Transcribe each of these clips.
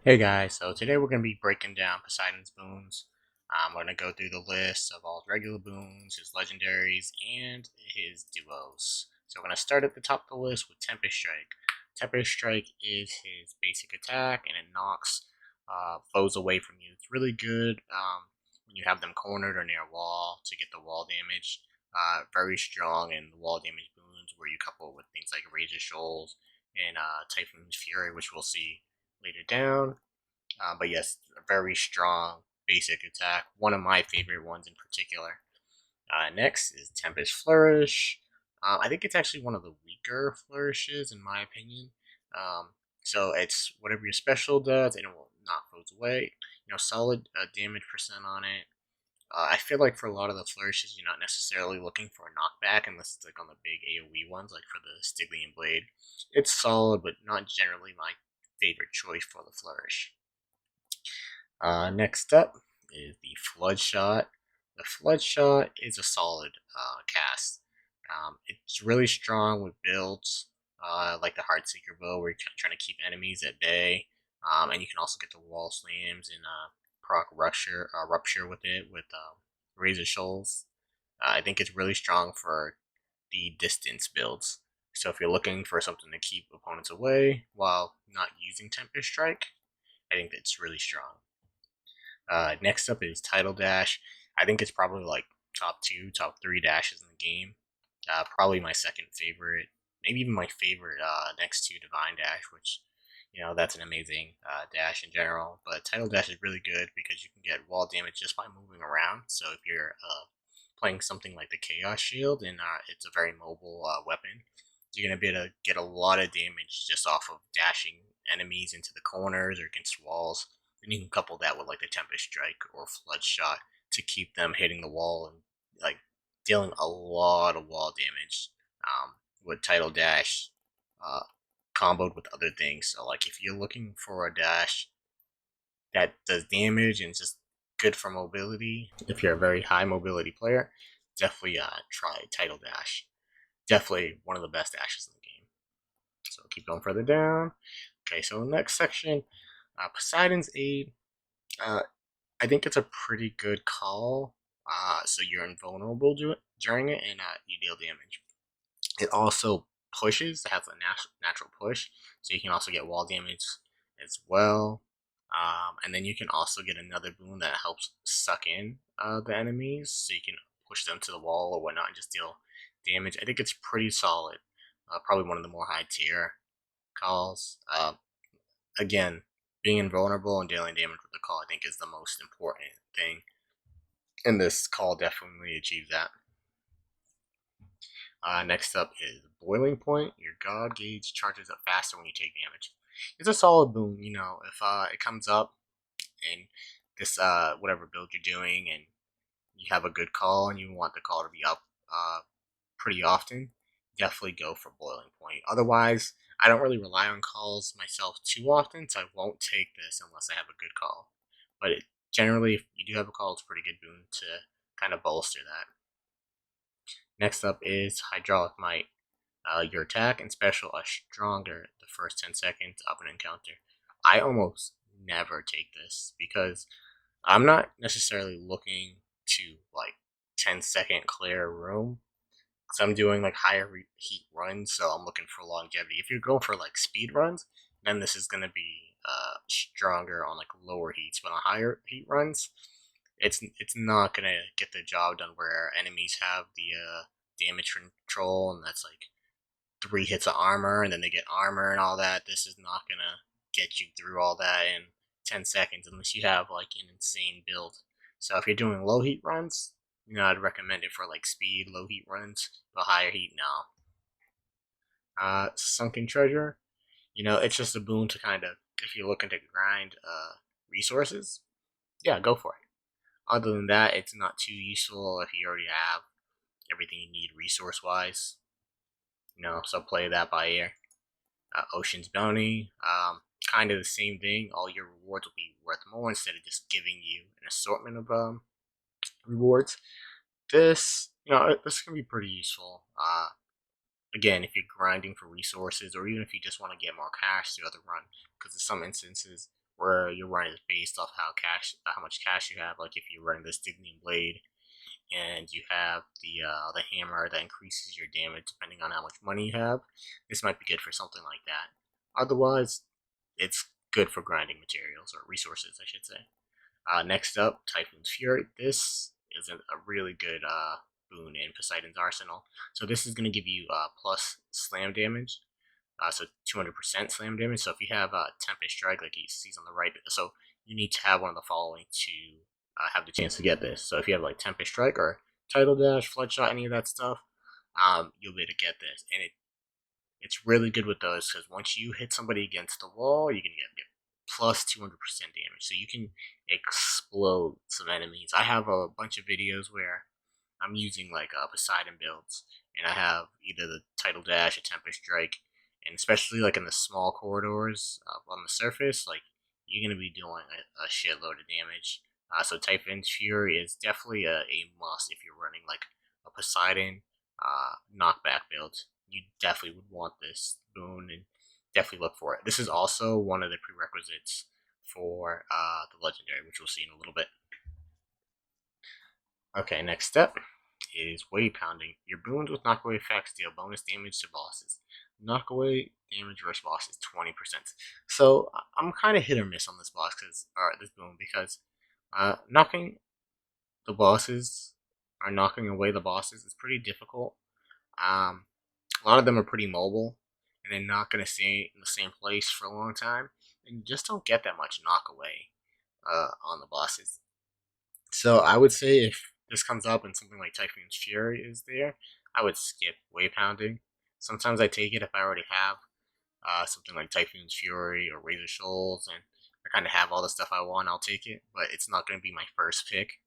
Hey guys, so today we're going to be breaking down Poseidon's boons. We're going to go through the list of all his regular boons, his legendaries, and his duos. So we're going to start at the top of the list with Tempest Strike. Tempest Strike is his basic attack, and it knocks foes away from you. It's really good when you have them cornered or near a wall to get the wall damage. Very strong in the wall damage boons, where you couple it with things like Razor Shoals and Typhoon's Fury, which we'll see later down. But yes, a very strong basic attack. One of my favorite ones in particular. Next is Tempest Flourish. I think it's actually one of the weaker flourishes in my opinion. Um, so it's whatever your special does, and it will knock foes away. Solid damage percent on it. I feel like for a lot of the flourishes, you're not necessarily looking for a knockback unless it's like on the big AoE ones, like for the Stygian Blade. It's solid, but not generally my favorite choice for the flourish. Next up is the Flood Shot. The Flood Shot is a solid cast. It's really strong with builds like the Heartseeker Bow, where you're trying to keep enemies at bay, and you can also get the wall slams and proc rupture with it with Razor Shoals. I think it's really strong for the distance builds. So if you're looking for something to keep opponents away while not using Tempest Strike, I think that's really strong. Next up is Title Dash. I think it's probably like top two, top three dashes in the game. Probably my second favorite, maybe even my favorite next to Divine Dash, which that's an amazing dash in general. But Title Dash is really good because you can get wall damage just by moving around. So if you're playing something like the Chaos Shield and it's a very mobile weapon, you're gonna be able to get a lot of damage just off of dashing enemies into the corners or against walls. And you can couple that with like the Tempest Strike or Flood Shot to keep them hitting the wall and like dealing a lot of wall damage with Title Dash uh, comboed with other things. So like if you're looking for a dash that does damage and just good for mobility, if you're a very high mobility player, definitely try Title Dash. Definitely one of the best dashes in the game. So keep going further down. Okay, so next section, Poseidon's Aid. Uh, I think it's a pretty good call. So you're invulnerable during it, and you deal damage. It also pushes. It has a natural push, so you can also get wall damage as well. And then you can also get another boon that helps suck in the enemies, so you can push them to the wall or whatnot and just deal damage. I think it's pretty solid. Probably one of the more high tier calls. Again, being invulnerable and dealing damage with the call, I think, is the most important thing. And this call definitely achieves that. Next up is Boiling Point. Your God gauge charges up faster when you take damage. It's a solid boon, if it comes up and this whatever build you're doing and you have a good call and you want the call to be up pretty often, definitely go for Boiling Point. Otherwise, I don't really rely on calls myself too often, so I won't take this unless I have a good call. But generally, if you do have a call, it's a pretty good boon to kind of bolster that. Next up is Hydraulic Might. Your attack and special are stronger the first 10 seconds of an encounter. I almost never take this because I'm not necessarily looking to like 10-second clear room. So I'm doing like higher heat runs, so I'm looking for longevity. If you're going for like speed runs, then this is gonna be stronger on like lower heats, but on higher heat runs, it's not gonna get the job done where enemies have the damage control, and that's like 3 hits of armor, and then they get armor and all that. This is not gonna get you through all that in 10 seconds unless you have like an insane build. So if you're doing low heat runs, I'd recommend it for like speed, low heat runs, but higher heat now. Sunken Treasure, it's just a boon to kind of, if you're looking to grind resources, yeah, go for it. Other than that, it's not too useful if you already have everything you need resource wise. So play that by ear. Ocean's Bounty, kind of the same thing. All your rewards will be worth more instead of just giving you an assortment of rewards. This can be pretty useful. Again, if you're grinding for resources, or even if you just want to get more cash throughout the run, because in some instances, where you're running is based off how much cash you have. Like if you're running the Stygian blade and you have the hammer that increases your damage depending on how much money you have, this might be good for something like that. Otherwise, it's good for grinding materials or resources, I should say. Next up, Typhoon's Fury. This is a really good boon in Poseidon's arsenal. So this is going to give you plus slam damage, so 200% slam damage. So if you have Tempest Strike, like he sees on the right, so you need to have one of the following to have the chance to get this. So if you have like Tempest Strike or Tidal Dash, Flood Shot, any of that stuff, you'll be able to get this. And it's really good with those because once you hit somebody against the wall, you can get plus 200% damage. So you can explode some enemies. I have a bunch of videos where I'm using like Poseidon builds, and I have either the Tidal Dash or Tempest Strike, and especially like in the small corridors on the surface, like you're gonna be doing a shitload of damage. So Typhoon's Fury is definitely a must if you're running like a Poseidon knockback build. You definitely would want this boon and definitely look for it. This is also one of the prerequisites for the legendary, which we'll see in a little bit. Okay, next step is wave pounding. Your boons with knockaway effects deal bonus damage to bosses. Knockaway damage versus boss is 20%. So I'm kind of hit or miss on this boss or this boon because knocking the bosses or knocking away the bosses is pretty difficult. A lot of them are pretty mobile, and they're not going to stay in the same place for a long time, and you just don't get that much knock away on the bosses. So I would say if this comes up and something like Typhoon's Fury is there, I would skip Wave Pounding. Sometimes I take it if I already have something like Typhoon's Fury or Razor Shoals, and I kind of have all the stuff I want, I'll take it, but it's not going to be my first pick.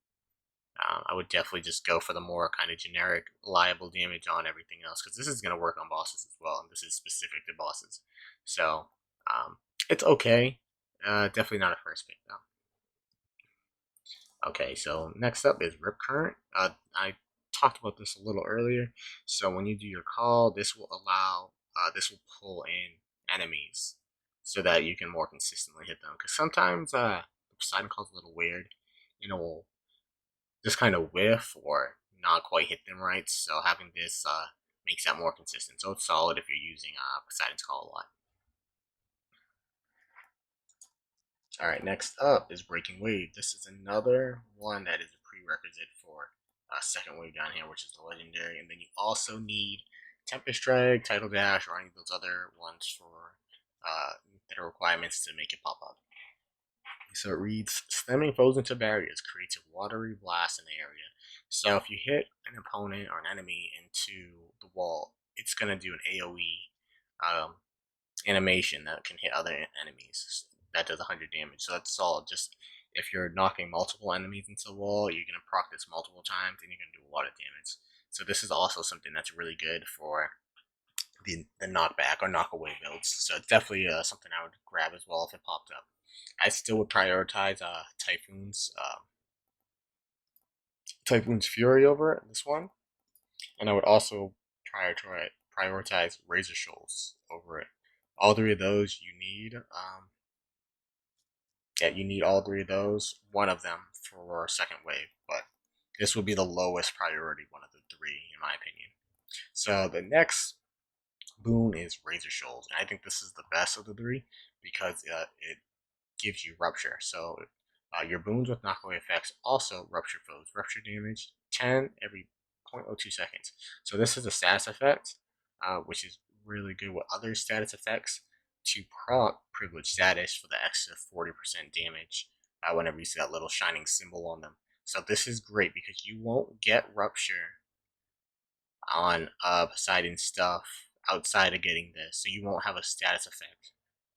I would definitely just go for the more kind of generic, reliable damage on everything else, because this is going to work on bosses as well, and this is specific to bosses. So, it's okay. Definitely not a first pick, though. Okay, so next up is Rip Current. I talked about this a little earlier. So when you do your call, this will pull in enemies so that you can more consistently hit them. Because sometimes the Poseidon call is a little weird, and it will just kind of whiff or not quite hit them right. So having this makes that more consistent. So it's solid if you're using Poseidon's call a lot. All right, next up is Breaking Wave. This is another one that is a prerequisite for second wave down here, which is the legendary. And then you also need Tempest Strike, Tidal Dash, or any of those other ones for that are requirements to make it pop up. So it reads, slamming foes into barriers creates a watery blast in the area. So if you hit an opponent or an enemy into the wall, it's going to do an AoE um, animation that can hit other enemies. That does 100 damage, so that's solid. Just if you're knocking multiple enemies into the wall, you're going to proc this multiple times, and you're going to do a lot of damage. So this is also something that's really good for the knockback or knockaway builds. So it's definitely something I would grab as well if it popped up. I still would prioritize Typhoon's Fury over this one, and I would also prioritize Razor Shoals over it. All three of those you need. You need all three of those. One of them for second wave, but this would be the lowest priority one of the three, in my opinion. So the next boon is Razor Shoals, and I think this is the best of the three because it gives you Rupture. So your boons with knockaway effects also Rupture foes. Rupture damage 10 every 0.02 seconds. So this is a status effect, which is really good with other status effects to proc privilege status for the extra 40% damage whenever you see that little shining symbol on them. So this is great because you won't get Rupture on Poseidon stuff outside of getting this, so you won't have a status effect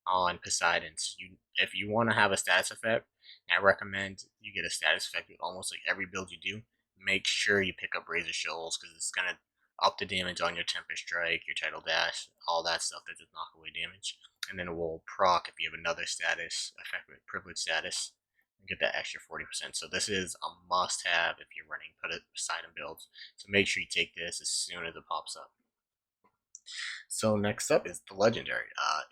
on Poseidon. So if you want to have a status effect, I recommend you get a status effect with almost like every build you do. Make sure you pick up Razor Shoals because it's gonna up the damage on your Tempest Strike, your Tidal Dash, all that stuff that does knock away damage, and then it will proc if you have another status effect with privilege status and get that extra 40%. So this is a must-have if you're running Poseidon builds. So make sure you take this as soon as it pops up. So next up is the legendary.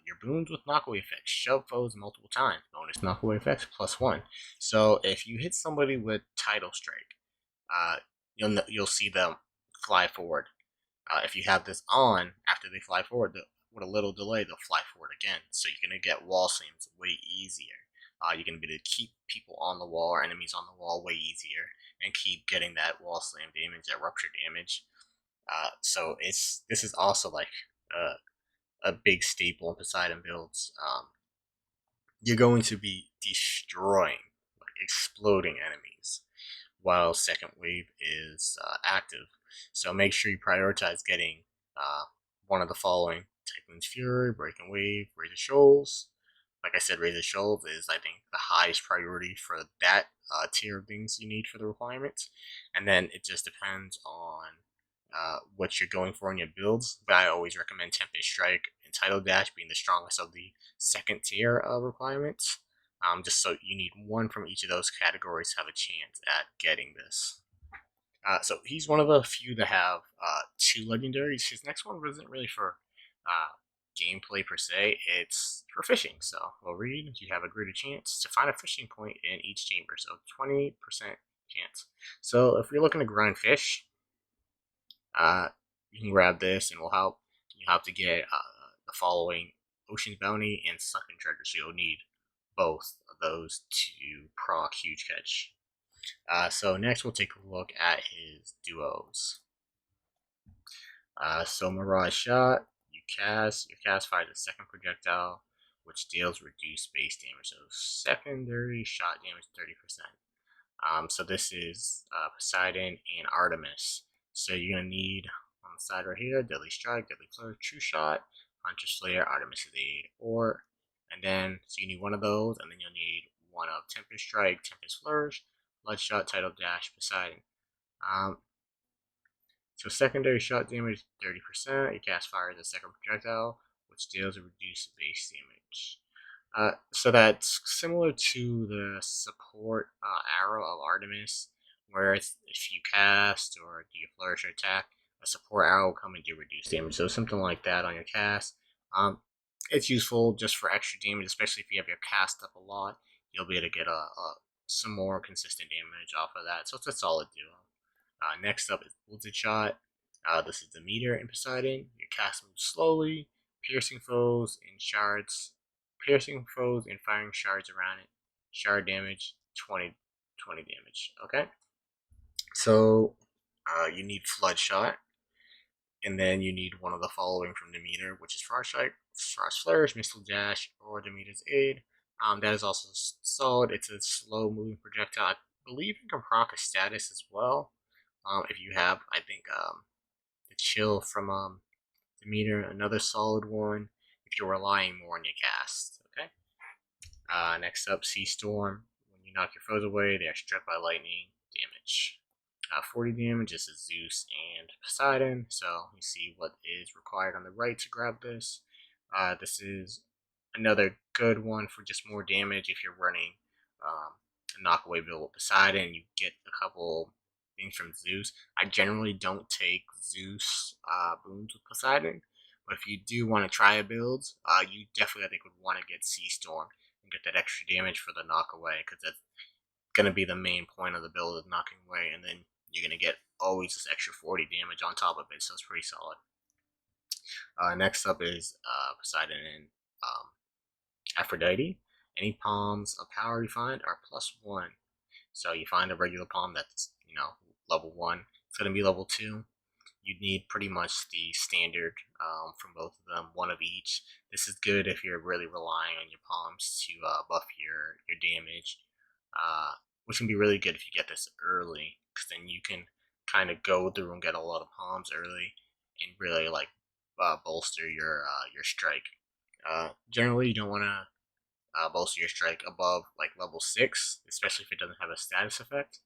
Your boons with knockaway effects. Shove foes multiple times. Bonus knockaway effects +1. So if you hit somebody with Tidal Strike, uh, you'll see them fly forward. If you have this on after they fly forward, with a little delay, they'll fly forward again. So you're gonna get wall slams way easier. You're gonna be able to keep people on the wall or enemies on the wall way easier, and keep getting that wall slam damage, that rupture damage. So this is also like uh, a big staple in Poseidon builds. You're going to be destroying, like exploding enemies, while second wave is active. So make sure you prioritize getting uh, one of the following: Typhoon's Fury, Breaking Wave, Razor Shoals. Like I said, Razor Shoals is, I think, the highest priority for that tier of things you need for the requirements. And then it just depends on what you're going for in your builds. But I always recommend Tempest Strike and Tidal Dash being the strongest of the second tier of requirements. Just so you need one from each of those categories to have a chance at getting this. So he's one of the few that have two legendaries. His next one wasn't really for gameplay per se, it's for fishing. So we'll read, you have a greater chance to find a fishing point in each chamber. So 20% chance. So if you're looking to grind fish, uh, you can grab this and will help. You have to get the following: Ocean's Bounty and Sunken Treasure. So you'll need both of those to proc Huge Catch. So next we'll take a look at his duos. So Mirage Shot, your cast fires a second projectile, which deals reduced base damage. So secondary shot damage 30%. So this is Poseidon and Artemis. So you're gonna need on the side right here: Deadly Strike, Deadly Flourish, True Shot, Hunter Slayer, Artemis' Aid, or and then so you need one of those, and then you'll need one of Tempest Strike, Tempest Flourish, Bloodshot, Tidal Dash, Poseidon. Um, so secondary shot damage 30%. You cast fire as a second projectile, which deals a reduced base damage. So that's similar to the support arrow of Artemis, where if you cast or do you flourish or attack, a support arrow will come and do reduced damage. So something like that on your cast. It's useful just for extra damage, especially if you have your cast up a lot. You'll be able to get some more consistent damage off of that. So it's a solid duo. Next up is Bolted Shot. This is the meter in Poseidon. Your cast moves slowly, piercing foes in shards, piercing foes and firing shards around it. Shard damage 20 damage. Okay, so you need Flood Shot, and then you need one of the following from the meter, which is Frost Strike, Frost Flourish, Missile Dash, or Demeter's Aid. That is also solid. It's a slow moving projectile. I believe you can proc a status as well. If you have, I think, the chill from Demeter, another solid one. If you're relying more on your cast, okay. Next up, Sea Storm. When you knock your foes away, they are struck by lightning. Damage. 40 damage. This is Zeus and Poseidon. So you see what is required on the right to grab this. This is another good one for just more damage if you're running a knockaway build with Poseidon. You get a couple things from Zeus. I generally don't take Zeus boons with Poseidon, but if you do want to try a build, you definitely, I think, would want to get Sea Storm and get that extra damage for the knockaway, because that's going to be the main point of the build, is knocking away, and then you're going to get always this extra 40 damage on top of it, so it's pretty solid. Next up is Poseidon and Aphrodite. Any palms of power you find are +1. So you find a regular palm that's, level 1, it's going to be level 2. You'd need pretty much the standard from both of them, one of each. This is good if you're really relying on your palms to buff your damage, which can be really good if you get this early, because then you can kind of go through and get a lot of palms early and really bolster your strike. Generally, you don't want to bolster your strike above like level 6, especially if it doesn't have a status effect.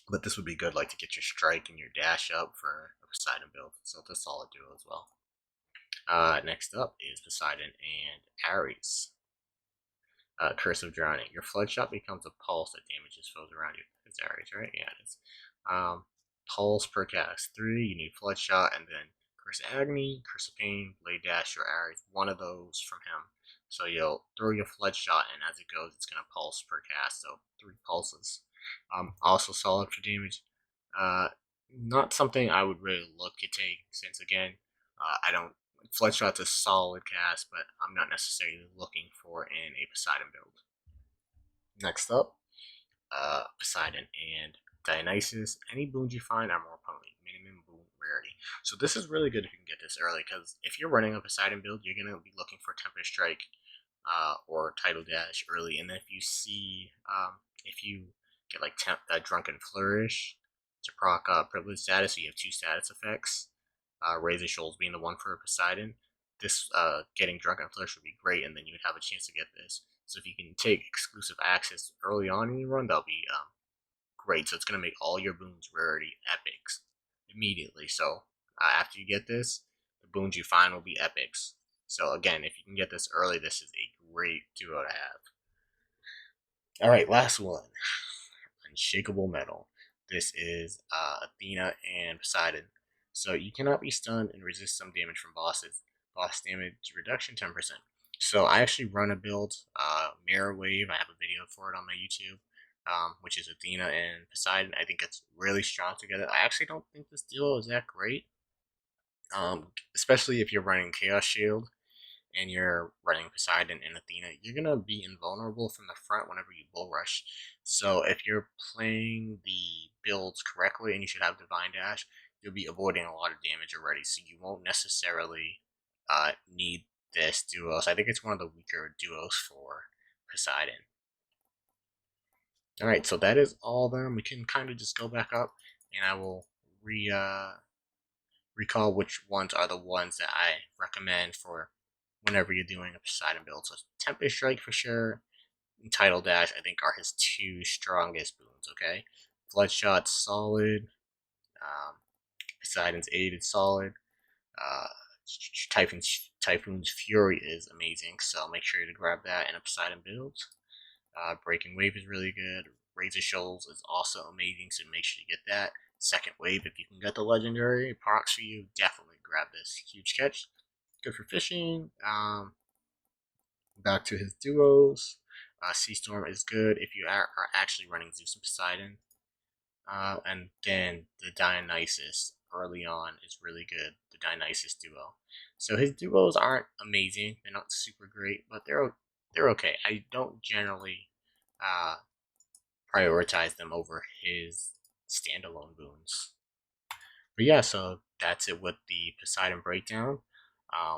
But this would be good, like, to get your strike and your dash up for a Poseidon build. So it's a solid duo as well. Next up is Poseidon and Ares. Curse of Drowning. Your flood shot becomes a pulse that damages foes around you. It's Ares, right? Yeah, it is. Pulse per cast 3. You need flood shot, and then Curse of Agony, Curse of Pain, Blade Dash, or Aries. One of those from him. So you'll throw your Flood Shot, and as it goes, it's going to pulse per cast, so 3 pulses. Also solid for damage. Not something I would really look to take, since again, I don't. Flood Shot's a solid cast, but I'm not necessarily looking for in a Poseidon build. Next up, Poseidon and Dionysus. Any boons you find are more potent. Minimum boon rarity. So this is really good if you can get this early, because if you're running a Poseidon build, you're going to be looking for Tempest Strike or Tidal Dash early. And if you see, if you get like Drunken Flourish to proc Privilege status, so you have 2 status effects, Razor Shoals being the one for Poseidon, this getting Drunken Flourish would be great, and then you would have a chance to get this. So if you can take exclusive access early on in your run, that'll be great. So it's going to make all your boons rarity epics immediately. So after you get this, the boons you find will be epics. So again, if you can get this early, this is a great duo to have. Alright, last one. Unshakable Metal. This is Athena and Poseidon. So you cannot be stunned and resist some damage from bosses. Boss damage reduction 10%. So I actually run a build, Mirror Wave. I have a video for it on my YouTube, which is Athena and Poseidon. I think it's really strong together. I actually don't think this duo is that great, especially if you're running Chaos Shield and you're running Poseidon and Athena. You're gonna be invulnerable from the front whenever you bull rush. So if you're playing the builds correctly, and you should have Divine Dash, you'll be avoiding a lot of damage already. So you won't necessarily need this duo. So I think it's one of the weaker duos for Poseidon. Alright, so that is all of them. We can kind of just go back up, and I will recall which ones are the ones that I recommend for whenever you're doing a Poseidon build. So Tempest Strike for sure, and Tidal Dash I think are his 2 strongest boons, okay? Flood Shot's solid, Poseidon's Aid is solid, uh, Typhoon's Fury is amazing, so make sure to grab that in a Poseidon build. Breaking Wave is really good. Razor Shoals is also amazing, so make sure you get that. Second Wave, if you can get the legendary procs for you, definitely grab this. Huge catch. Good for fishing. Back to his duos. Sea Storm is good if you are actually running Zeus and Poseidon. And then the Dionysus early on is really good. The Dionysus duo. So his duos aren't amazing. They're not super great, but they're okay. I don't generally prioritize them over his standalone boons. But yeah, so that's it with the Poseidon breakdown.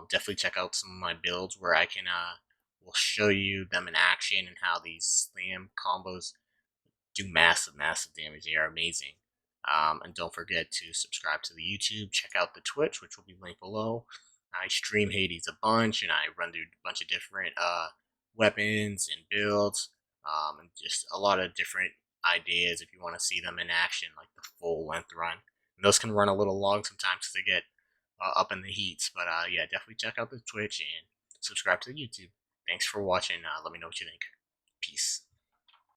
Definitely check out some of my builds where I can will show you them in action and how these slam combos do massive damage. They are amazing. And don't forget to subscribe to the YouTube. Check out the Twitch, which will be linked below. I stream Hades a bunch, and I run through a bunch of different weapons and builds, and just a lot of different ideas if you want to see them in action, like the full length run. And those can run a little long sometimes because they get up in the heats. But yeah, definitely check out the Twitch and subscribe to the YouTube. Thanks for watching. Let me know what you think. Peace.